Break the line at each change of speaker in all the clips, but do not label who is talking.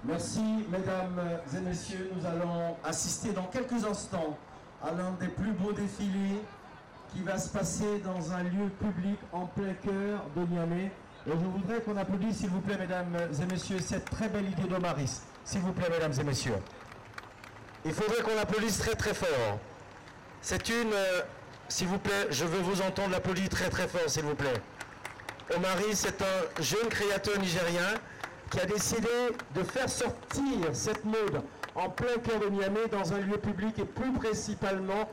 Merci, mesdames et messieurs. Nous allons assister dans quelques instants à l'un des plus beaux défilés qui va se passer dans un lieu public en plein cœur de Niamey. Et je voudrais qu'on applaudisse, s'il vous plaît, mesdames et messieurs, cette très belle idée d'Omaris. S'il vous plaît, mesdames et messieurs. Il faudrait qu'on applaudisse très très fort. C'est une... s'il vous plaît, je veux vous entendre l'applaudir très très fort, s'il vous plaît. Omaris, c'est un jeune créateur nigérien qui a décidé de faire sortir cette mode en plein cœur de Niamey dans un lieu public et plus principalement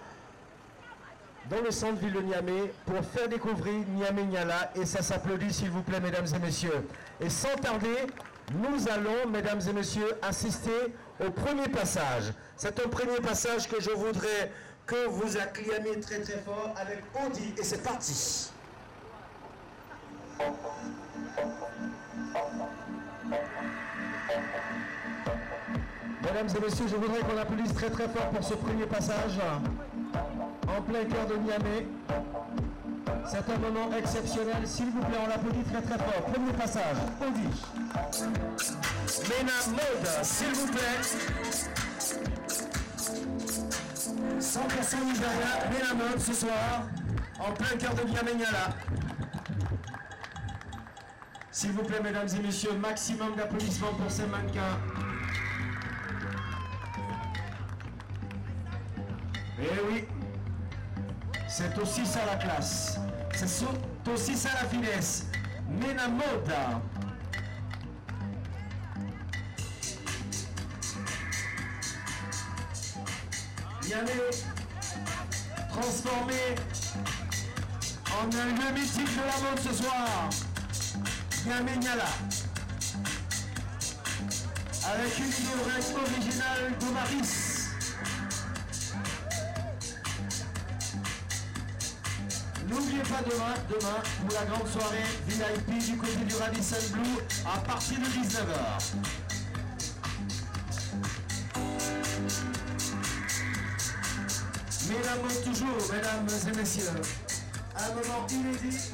dans le centre-ville de Niamey pour faire découvrir Niamey Niala, et ça s'applaudit, s'il vous plaît, mesdames et messieurs. Et sans tarder, nous allons, mesdames et messieurs, assister au premier passage. C'est un premier passage que je voudrais que vous acclamiez très très fort avec Audi, et c'est parti. Mesdames et messieurs, je voudrais qu'on applaudisse très très fort pour ce premier passage en plein cœur de Niamey. C'est un moment exceptionnel, s'il vous plaît, on l'applaudit très très fort. Premier passage, Audi. Mena Mode, s'il vous plaît. 100% nigérien, Mena Mode ce soir, en plein cœur de Niamey Niala. S'il vous plaît, mesdames et messieurs, maximum d'applaudissements pour ces mannequins. Eh oui, c'est aussi ça la classe, c'est aussi ça la finesse. Mena Mode. Niamey transformé en un lieu mythique de la mode ce soir. Niamey Niala. Avec une idée originale d'Omaris. N'oubliez pas demain, pour la grande soirée VIP du côté du Radisson Blu à partir de 19h. Mesdames, toujours, mesdames et messieurs, un moment inédit.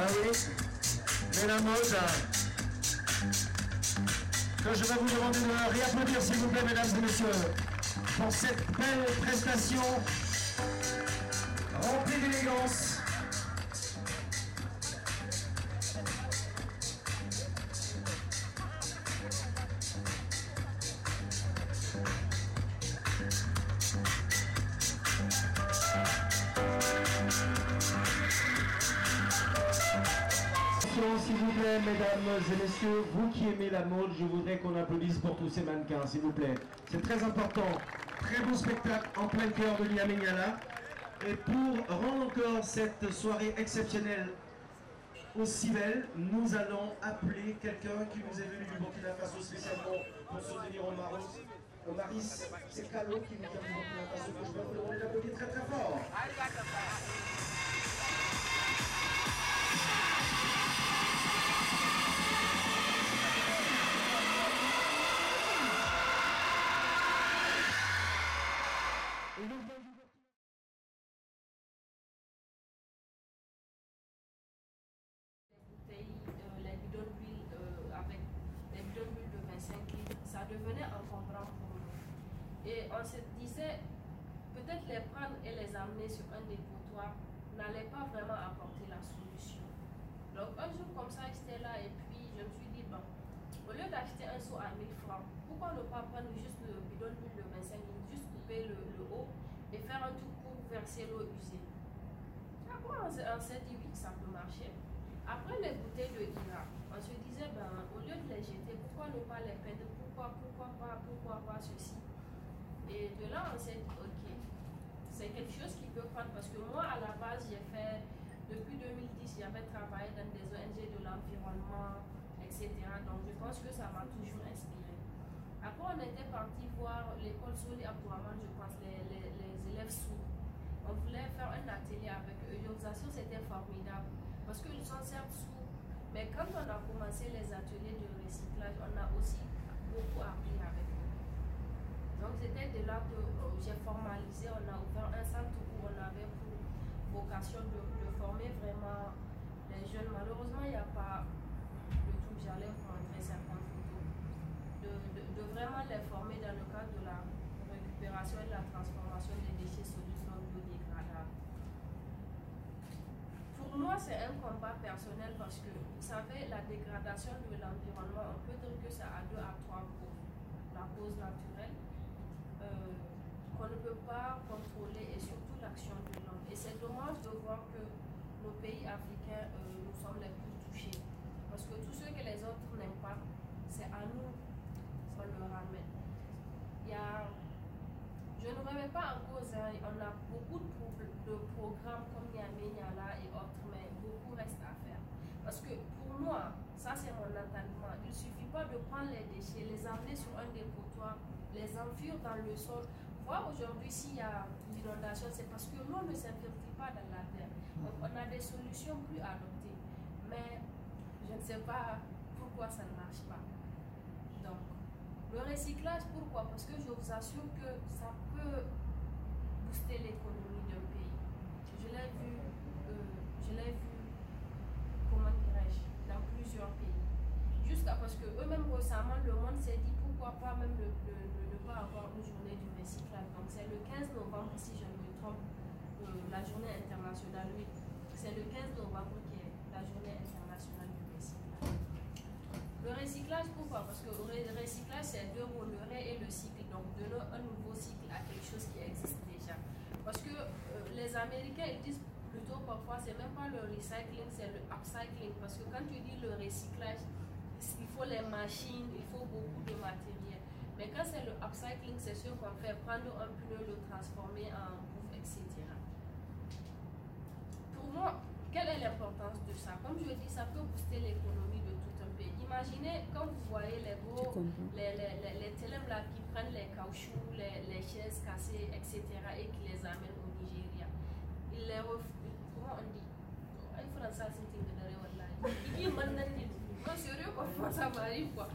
Ah oui, Mena Mode, que je vais vous demander de réapplaudir, s'il vous plaît, mesdames et messieurs, pour cette belle prestation remplie d'élégance. S'il vous plaît, mesdames et messieurs, vous qui aimez la mode, je voudrais qu'on applaudisse pour tous ces mannequins, s'il vous plaît. C'est très important. Très beau spectacle en plein cœur de Niamey Niala. Et pour rendre encore cette soirée exceptionnelle aussi belle, nous allons appeler quelqu'un qui nous est venu du Burkina Faso spécialement pour soutenir Omaris. C'est Kalo qui nous vient du Burkina Faso, que je vais vous demander d'applaudir très très fort.
Les bidons d'huile avec les bidons d'huile de 25 litres, ça devenait encombrant pour nous. Et on se disait, peut-être les prendre et les amener sur un dépotoir n'allait pas vraiment apporter la solution. Donc un jour comme ça, j'étais là et puis je me suis dit, bon, au lieu d'acheter un seau à 1000 francs, pourquoi ne pas prendre juste le bidon d'huile de 25 litres, juste couper le haut et faire un tout pour verser l'eau usée. Après on s'est dit oui, ça peut marcher. Après les bouteilles de Ira, on se disait, ben, au lieu de les jeter, pourquoi ne pas les peindre, pourquoi pas ceci. Et de là, on s'est dit, ok, c'est quelque prendre, parce que moi, à la base, j'ai fait, depuis 2010, j'avais travaillé dans des ONG de l'environnement, etc. Donc, je pense que ça m'a toujours inspiré. Après, on était parti voir l'école Soli Abdourahmane, je pense, les élèves sourds. On voulait faire un atelier avec eux. L'organisation, c'était formidable, parce qu'ils sont certes sourds, mais quand on a commencé les ateliers de recyclage, on a aussi beaucoup appris avec eux. Donc c'était de là que j'ai formalisé, on a ouvert un centre où on avait pour vocation de former vraiment les jeunes. Malheureusement, il n'y a pas le truc, j'allais vous montrer certaines photos, de vraiment les former dans le cadre de la récupération et de la transformation des déchets solides non biodégradables. Pour moi, c'est un combat personnel parce que, vous savez, la dégradation de l'environnement, on peut dire que c'est à 2 à 3 causes. La cause naturelle, qu'on ne peut pas contrôler, et surtout l'action de l'homme. Et c'est dommage de voir que nos pays africains, nous sommes les plus touchés. Parce que tout ce que les autres n'aiment pas, c'est à nous qu'on le ramène. Je ne remets pas en cause, hein, on a beaucoup de programmes comme Niamey, Niala et autres, mais beaucoup reste à faire. Parce que pour moi, ça c'est mon entendement, il ne suffit pas de prendre les déchets, les emmener sur un dépotoir, les enfuir dans le sol. Voir aujourd'hui s'il y a l'inondation, c'est parce que l'eau ne s'infiltre pas dans la terre. Donc on a des solutions plus adoptées. Mais je ne sais pas pourquoi ça ne marche pas. Donc, le recyclage, pourquoi? Parce que je vous assure que ça peut booster l'économie d'un pays. Je l'ai vu, comment dirais-je, dans plusieurs pays. Jusqu'à parce que eux-mêmes récemment, le monde s'est dit pourquoi pas même ne pas avoir une journée du recyclage. Donc c'est le 15 novembre, si je ne me trompe, la journée internationale, oui. C'est le 15 novembre qui est la journée internationale du recyclage. Le recyclage, pourquoi? Parce que le recyclage, c'est deux mots, le ré et le cycle. Donc donner un nouveau cycle à quelque chose qui existe déjà. Parce que les Américains, ils disent plutôt parfois, c'est même pas le recycling, c'est le upcycling. Parce que quand tu dis le recyclage, il faut les machines, il faut beaucoup de matériel. Mais quand c'est le upcycling, c'est ce qu'on fait, prendre un pneu, le transformer en bouffe, etc. Pour moi, quelle est l'importance de ça? Comme je dis, ça peut booster l'économie de tout un pays. Imaginez quand vous voyez les gros, les télèmes là qui prennent les caoutchoucs, les chaises cassées, etc. et qui les amènent au Nigeria. Ils les comment on dit? Non, sérieux, comment ça m'arrive quoi?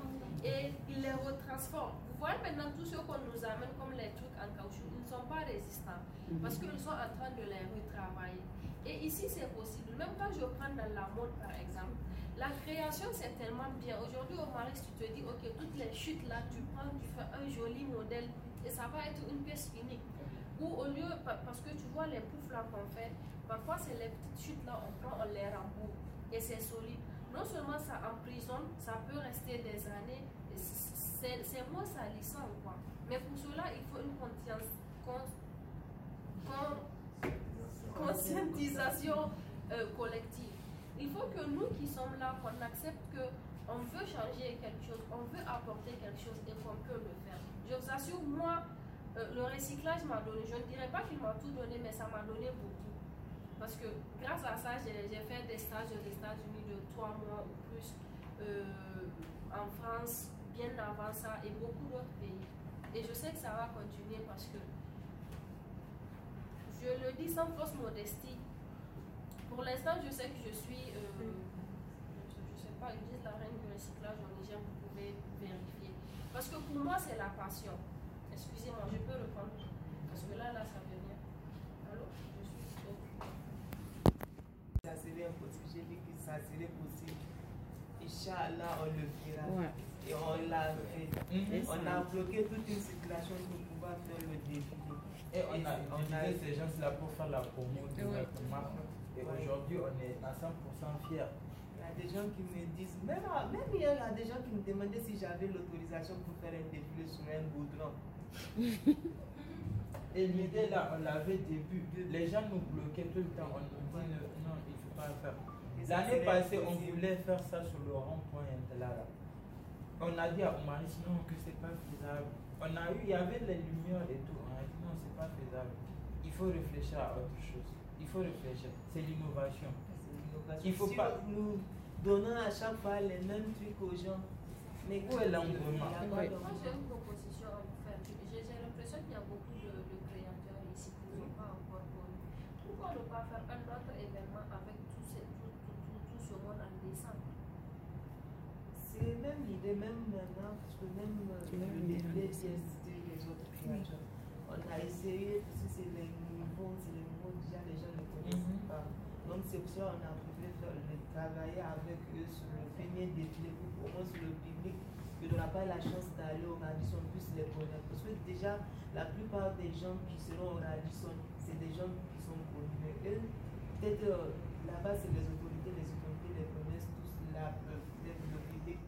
Et ils les retransforment. Vous voyez maintenant tout ce qu'on nous amène comme les trucs en caoutchouc, ils ne sont pas résistants parce qu'ils sont en train de les retravailler. Et ici c'est possible. Même quand je prends dans la mode par exemple, la création c'est tellement bien. Aujourd'hui au Maris tu te dis ok, toutes les chutes là tu prends, tu fais un joli modèle et ça va être une pièce unique. Ou au lieu, parce que tu vois les poufs là qu'on fait, parfois c'est les petites chutes là, on prend, on les rembourse et c'est solide. Non seulement ça emprisonne, ça peut rester des années, c'est moins salissant quoi. Mais pour cela, il faut une conscientisation collective. Il faut que nous qui sommes là, qu'on accepte qu'on veut changer quelque chose, on veut apporter quelque chose et qu'on peut le faire. Je vous assure, moi, le recyclage m'a donné, je ne dirais pas qu'il m'a tout donné, mais ça m'a donné beaucoup. Parce que grâce à ça, j'ai fait des stages aux États-Unis de 3 mois ou plus, en France, bien avant ça, et beaucoup d'autres pays. Et je sais que ça va continuer parce que, je le dis sans fausse modestie, pour l'instant, je sais que je suis, je ne sais pas, ils disent la reine du recyclage au Niger, vous pouvez vérifier. Parce que pour moi, c'est la passion. Excusez-moi, je peux reprendre. Parce que là, ça vient. Allô? Je suis
ça serait impossible, j'ai dit que ça serait possible. Inch'Allah, on le fera. Ouais. Et on l'a fait. On a bloqué toute une circulation pour pouvoir faire le défilé.
Et on a ces gens-là pour faire la promo de notre marque. Et aujourd'hui, on est à 100% fiers.
Il y a des gens qui me disent, même hier, il y a des gens qui me demandaient si j'avais l'autorisation pour faire un défilé sur un goudron.
Et l'idée là, on l'avait début. Les gens nous bloquaient tout le temps. On nous dit non, il ne faut pas le faire. L'année passée, on voulait faire ça sur le rond-point Intelara. On a dit à Omaris non, que c'est pas faisable. Il y avait les lumières et tout. On a dit non, c'est pas faisable. il faut réfléchir à autre chose. Il faut réfléchir. C'est l'innovation.
Il faut pas nous donner à chaque fois les mêmes trucs aux gens. Mais
où est l'engouement?
Moi, j'ai une proposition à vous faire. J'ai l'impression qu'il y a beaucoup de créateurs ici qui ne sont pas encore connus. Pourquoi ne pas faire un autre événement avec tout ce monde en décembre?
C'est même l'idée, même maintenant, parce que même le défilé les autres créateurs. On a essayé, parce que c'est les nouveaux, déjà les gens ne connaissent pas. Donc c'est pour ça qu'on a préféré travailler avec eux sur le premier défilé pour au moins sur le public qui n'aura pas la chance d'aller au Radisson puisse les connaître. Parce que déjà, la plupart des gens qui seront au Radisson, c'est des gens qui sont connus. Mais eux, peut-être là-bas, c'est les autorités les connaissent tous, le public